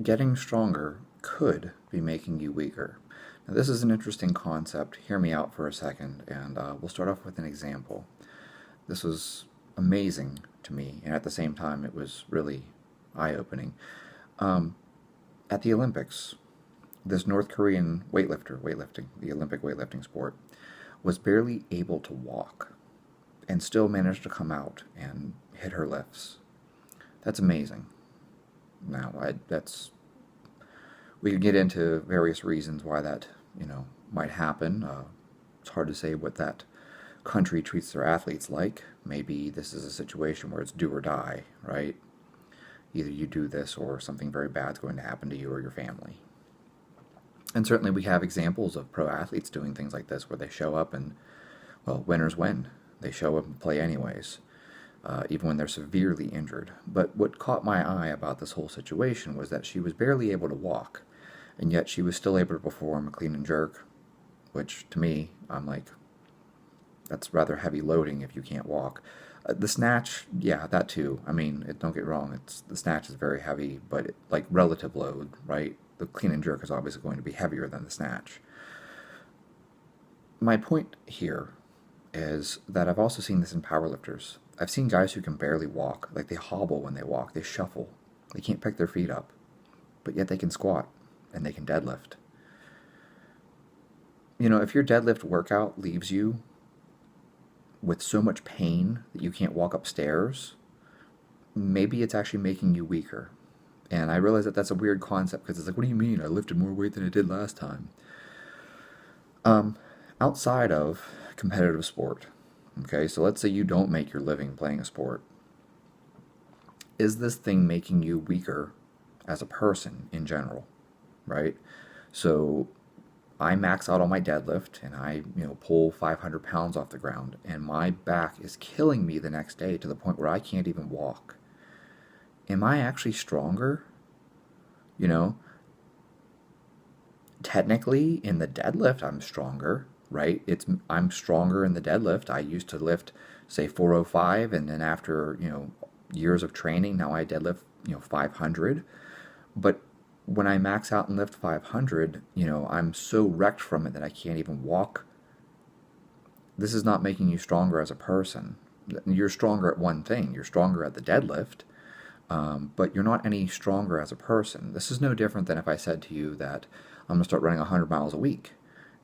getting stronger could be making you weaker. Now, this is an interesting concept. Hear me out for a second, and we'll start off with an example. This was amazing to me, and at the same time, it was really eye-opening. Um, at the Olympics, this North Korean weightlifting, the Olympic weightlifting sport, was barely able to walk and still managed to come out and hit her lifts. That's amazing. Now, we could get into various reasons why that, might happen. It's hard to say what that country treats their athletes like. Maybe this is a situation where it's do or die, right? Either you do this or something very bad's going to happen to you or your family. And certainly we have examples of pro athletes doing things like this where they show up and, well, winners win. They show up and play anyways, even when they're severely injured. But what caught my eye about this whole situation was that she was barely able to walk, and yet she was still able to perform a clean and jerk, which to me, I'm like, that's rather heavy loading if you can't walk. The snatch, yeah, that too. I mean, don't get wrong, the snatch is very heavy, but like relative load, right? The clean and jerk is obviously going to be heavier than the snatch. My point here is that I've also seen this in powerlifters. I've seen guys who can barely walk, like they hobble when they walk, they shuffle, they can't pick their feet up, but yet they can squat and they can deadlift. If your deadlift workout leaves you with so much pain that you can't walk upstairs, maybe it's actually making you weaker. And I realize that that's a weird concept because it's like, what do you mean? I lifted more weight than I did last time. Outside of competitive sport, okay, so let's say you don't make your living playing a sport. Is this thing making you weaker as a person in general, right? So I max out on my deadlift and I, pull 500 pounds off the ground and my back is killing me the next day to the point where I can't even walk. Am I actually stronger? Technically in the deadlift I'm stronger, right? I'm stronger in the deadlift. I used to lift, say, 405, and then after, years of training, now I deadlift, 500. But when I max out and lift 500, I'm so wrecked from it that I can't even walk. This is not making you stronger as a person. You're stronger at one thing. You're stronger at the deadlift, but you're not any stronger as a person. This is no different than if I said to you that I'm going to start running 100 miles a week.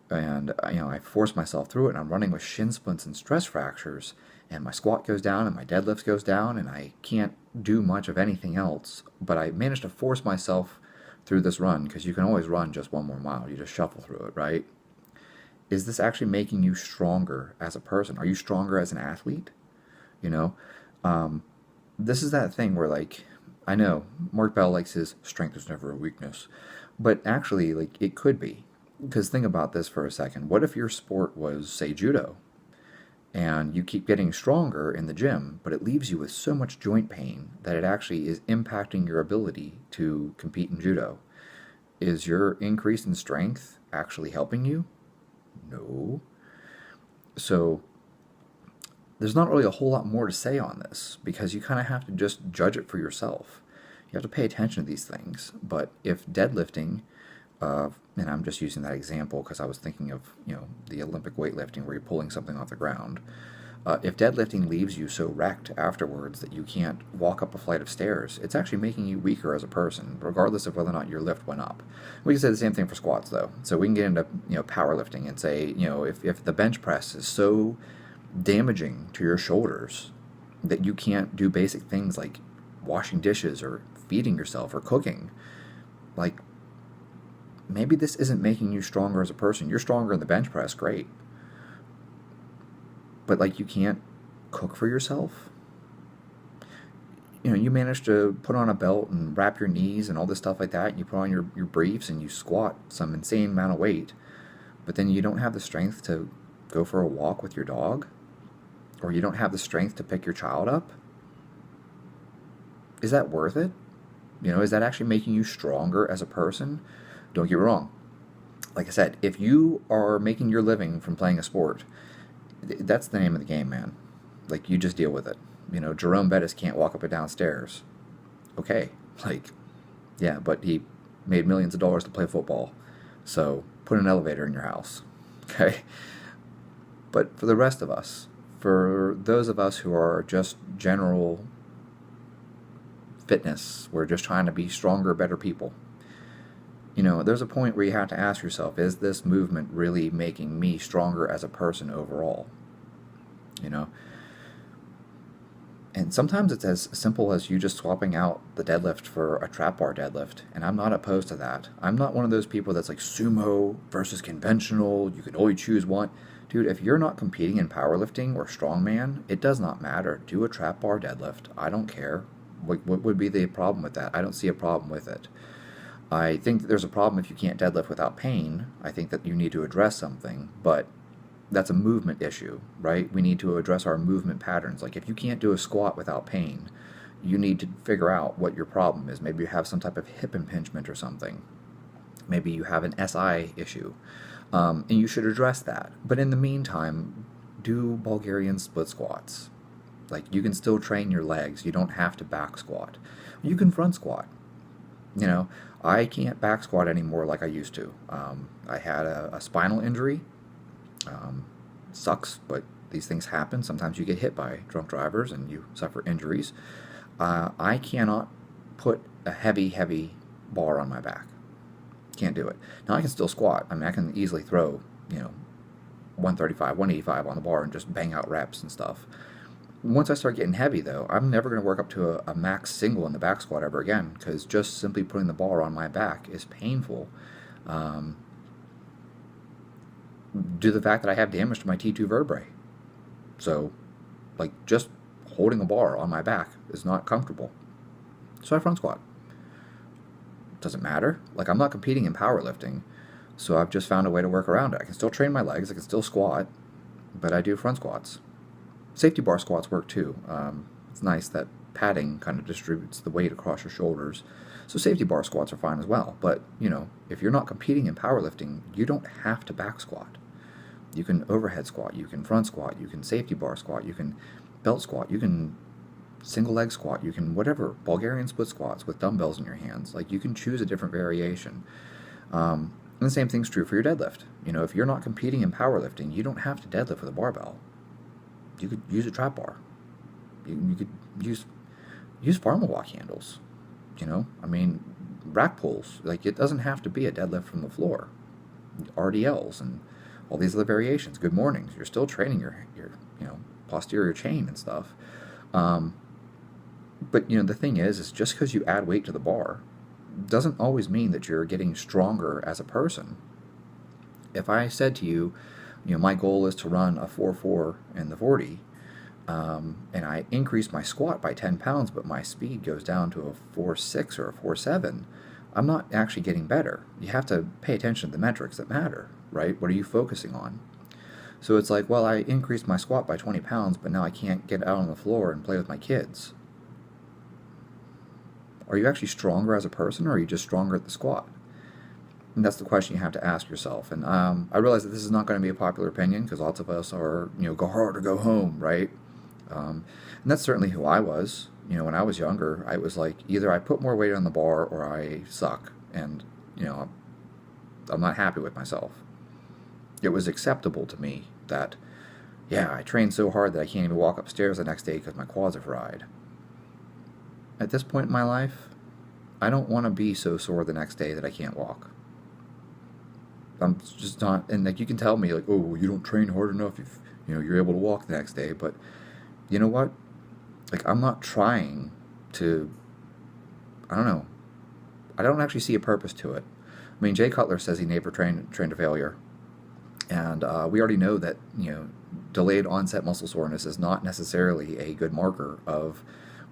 And, I force myself through it, and I'm running with shin splints and stress fractures, and my squat goes down, and my deadlift goes down, and I can't do much of anything else. But I managed to force myself through this run, because you can always run just one more mile. You just shuffle through it, right? Is this actually making you stronger as a person? Are you stronger as an athlete? This is that thing where, like, I know Mark Bell likes his strength is never a weakness, but actually, like, it could be. Because think about this for a second. What if your sport was, say, judo, and you keep getting stronger in the gym, but it leaves you with so much joint pain that it actually is impacting your ability to compete in judo? Is your increase in strength actually helping you? No. So there's not really a whole lot more to say on this because you kind of have to just judge it for yourself. You have to pay attention to these things. But if deadlifting, and I'm just using that example because I was thinking of, the Olympic weightlifting where you're pulling something off the ground. If deadlifting leaves you so wrecked afterwards that you can't walk up a flight of stairs, it's actually making you weaker as a person, regardless of whether or not your lift went up. We can say the same thing for squats, though. So we can get into, powerlifting and say, if the bench press is so damaging to your shoulders that you can't do basic things like washing dishes or feeding yourself or cooking, like, maybe this isn't making you stronger as a person. You're stronger in the bench press, great. But, like, you can't cook for yourself? You manage to put on a belt and wrap your knees and all this stuff like that, and you put on your briefs and you squat some insane amount of weight, but then you don't have the strength to go for a walk with your dog? Or you don't have the strength to pick your child up? Is that worth it? Is that actually making you stronger as a person? Don't get me wrong. Like I said, if you are making your living from playing a sport, that's the name of the game, man. Like, you just deal with it. Jerome Bettis can't walk up and down stairs. Okay, like, Yeah, but he made millions of dollars to play football. So put an elevator in your house. Okay? But for the rest of us, for those of us who are just general fitness, we're just trying to be stronger, better people. There's a point where you have to ask yourself, is this movement really making me stronger as a person overall? You know, and sometimes it's as simple as you just swapping out the deadlift for a trap bar deadlift, and I'm not opposed to that. I'm not one of those people that's like sumo versus conventional, you can only choose one. Dude, if you're not competing in powerlifting or strongman, it does not matter. Do a trap bar deadlift. I don't care. What would be the problem with that? I don't see a problem with it. I think that there's a problem if you can't deadlift without pain. I think that you need to address something, but that's a movement issue, right? We need to address our movement patterns. Like if you can't do a squat without pain, you need to figure out what your problem is. Maybe you have some type of hip impingement or something. Maybe you have an SI issue, and you should address that. But in the meantime, do Bulgarian split squats. Like you can still train your legs. You don't have to back squat. You can front squat. I can't back squat anymore like I used to. I had a spinal injury. Sucks, but these things happen. Sometimes you get hit by drunk drivers and you suffer injuries. I cannot put a heavy bar on my back. Can't do it. Now I can still squat. I mean, I can easily throw, 135, 185 on the bar and just bang out reps and stuff. Once I start getting heavy, though, I'm never going to work up to a max single in the back squat ever again, because just simply putting the bar on my back is painful. Due to the fact that I have damage to my T2 vertebrae. So, just holding a bar on my back is not comfortable. So I front squat. Doesn't matter. I'm not competing in powerlifting, so I've just found a way to work around it. I can still train my legs, I can still squat, but I do front squats. Safety bar squats work too. It's nice that padding kind of distributes the weight across your shoulders. So safety bar squats are fine as well. But, if you're not competing in powerlifting, you don't have to back squat. You can overhead squat, you can front squat, you can safety bar squat, you can belt squat, you can single leg squat, you can whatever, Bulgarian split squats with dumbbells in your hands. You can choose a different variation. And the same thing's true for your deadlift. If you're not competing in powerlifting, you don't have to deadlift with a barbell. You could use a trap bar. You could use farmer walk handles. Rack pulls. It doesn't have to be a deadlift from the floor. RDLs and all these other variations. Good mornings. You're still training your posterior chain and stuff. But the thing is just because you add weight to the bar doesn't always mean that you're getting stronger as a person. If I said to you, my goal is to run a 4.4 in the 40, and I increase my squat by 10 pounds, but my speed goes down to a 4.6 or a 4.7, I'm not actually getting better. You have to pay attention to the metrics that matter, right? What are you focusing on? So it's well, I increased my squat by 20 pounds, but now I can't get out on the floor and play with my kids. Are you actually stronger as a person, or are you just stronger at the squat? And that's the question you have to ask yourself. And I realize that this is not going to be a popular opinion, because lots of us are, go hard or go home, right? And that's certainly who I was. When I was younger, I was either I put more weight on the bar or I suck. And, I'm not happy with myself. It was acceptable to me that, I trained so hard that I can't even walk upstairs the next day because my quads are fried. At this point in my life, I don't want to be so sore the next day that I can't walk. I'm just not, and you can tell me oh, you don't train hard enough if you're able to walk the next day. But you know what? I'm not trying to. I don't know. I don't actually see a purpose to it. I mean, Jay Cutler says he never trained to failure, and we already know that delayed onset muscle soreness is not necessarily a good marker of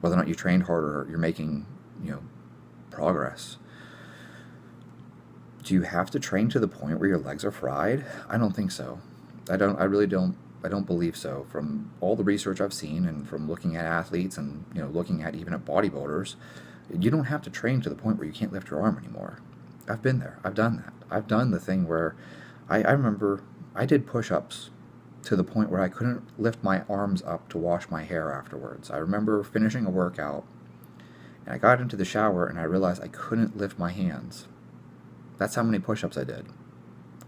whether or not you trained harder or you're making progress. Do you have to train to the point where your legs are fried? I don't think so. I really don't believe so. From all the research I've seen and from looking at athletes and looking at even at bodybuilders, you don't have to train to the point where you can't lift your arm anymore. I've been there. I've done that. I've done the thing where I remember I did push-ups to the point where I couldn't lift my arms up to wash my hair afterwards. I remember finishing a workout And I got into the shower and I realized I couldn't lift my hands. That's how many push-ups I did.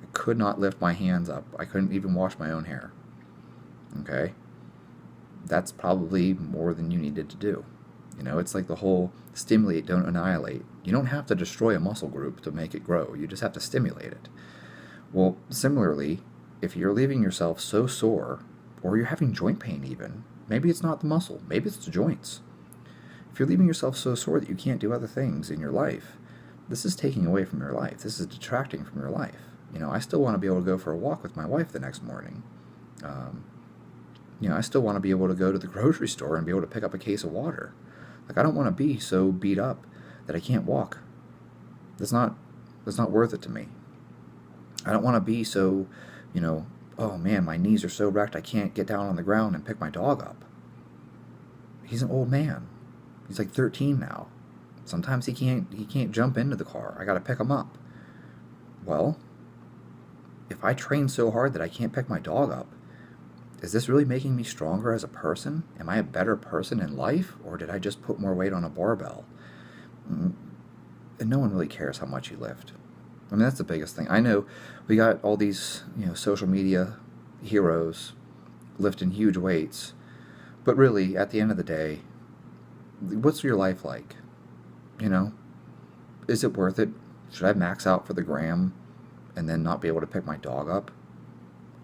I could not lift my hands up. I couldn't even wash my own hair. Okay? That's probably more than you needed to do. You know, it's like the whole stimulate, don't annihilate. You don't have to destroy a muscle group to make it grow. You just have to stimulate it. Well, similarly, if you're leaving yourself so sore, or you're having joint pain even, maybe it's not the muscle, maybe it's the joints. If you're leaving yourself so sore that you can't do other things in your life, this is taking away from your life. This is detracting from your life. You know, I still want to be able to go for a walk with my wife the next morning. I still want to be able to go to the grocery store and be able to pick up a case of water. Like, I don't want to be so beat up that I can't walk. That's not worth it to me. I don't want to be so, oh man, my knees are so wrecked I can't get down on the ground and pick my dog up. He's an old man. He's like 13 now. Sometimes he can't jump into the car. I got to pick him up. Well, if I train so hard that I can't pick my dog up, is this really making me stronger as a person? Am I a better person in life, or did I just put more weight on a barbell? And no one really cares how much you lift. I mean, that's the biggest thing. I know we got all these, social media heroes lifting huge weights, but really, at the end of the day, what's your life like? Is it worth it? Should I max out for the gram and then not be able to pick my dog up?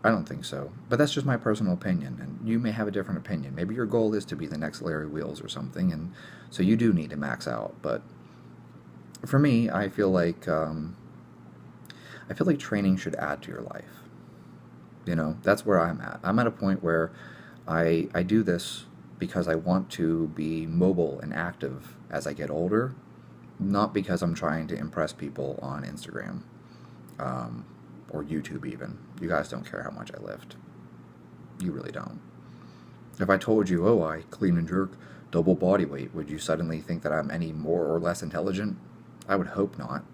I don't think so. But that's just my personal opinion, and you may have a different opinion. Maybe your goal is to be the next Larry Wheels or something, and so you do need to max out. But for me, I feel like training should add to your life. That's where I'm at. I'm at a point where I do this because I want to be mobile and active as I get older, not because I'm trying to impress people on Instagram. Or YouTube even. You guys don't care how much I lift. You really don't. If I told you, oh, I clean and jerk double body weight, would you suddenly think that I'm any more or less intelligent? I would hope not.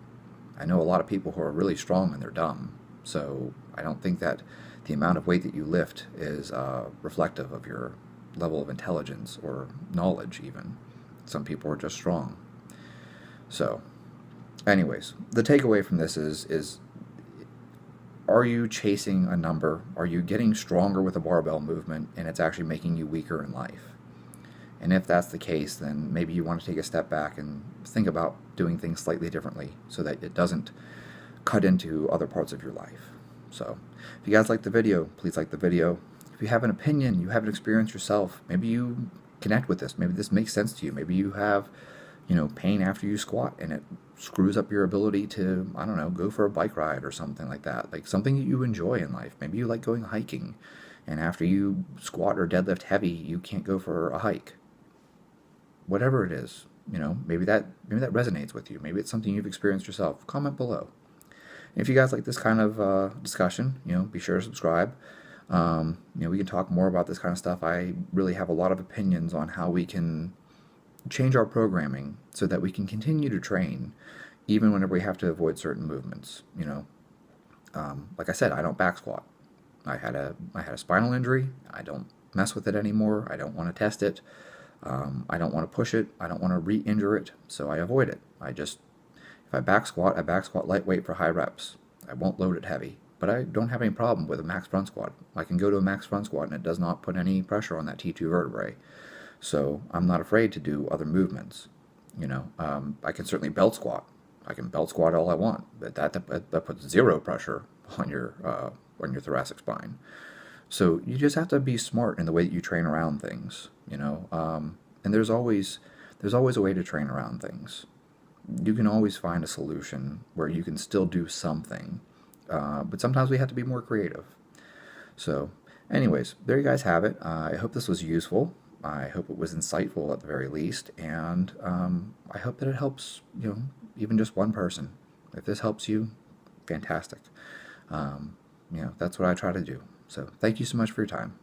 I know a lot of people who are really strong and they're dumb, so I don't think that the amount of weight that you lift is reflective of your level of intelligence or knowledge even. Some people are just strong. So, anyways, the takeaway from this is are you chasing a number? Are you getting stronger with a barbell movement and it's actually making you weaker in life? And if that's the case, then maybe you want to take a step back and think about doing things slightly differently so that it doesn't cut into other parts of your life. So, if you guys like the video, please like the video. If you have an opinion, you have an experience yourself, maybe you connect with this, maybe this makes sense to you, maybe you have pain after you squat and it screws up your ability to, I don't know, go for a bike ride or something like that. Like something that you enjoy in life. Maybe you like going hiking and after you squat or deadlift heavy, you can't go for a hike. Whatever it is, maybe that resonates with you. Maybe it's something you've experienced yourself. Comment below. And if you guys like this kind of discussion, be sure to subscribe. We can talk more about this kind of stuff. I really have a lot of opinions on how we can change our programming so that we can continue to train even whenever we have to avoid certain movements. Like I said, I don't back squat. I had a spinal injury. I don't mess with it anymore. I don't want to test it. I don't want to push it. I don't want to re-injure it, so I avoid it. If I back squat lightweight for high reps. I won't load it heavy, but I don't have any problem with a max front squat. I can go to a max front squat and it does not put any pressure on that T2 vertebrae. So I'm not afraid to do other movements. I can certainly belt squat. I can belt squat all I want, but that puts zero pressure on your thoracic spine. So you just have to be smart in the way that you train around things. And there's always a way to train around things. You can always find a solution where you can still do something, but sometimes we have to be more creative. So, anyways, there you guys have it. I hope this was useful. I hope it was insightful at the very least, and I hope that it helps, even just one person. If this helps you, fantastic. That's what I try to do. So thank you so much for your time.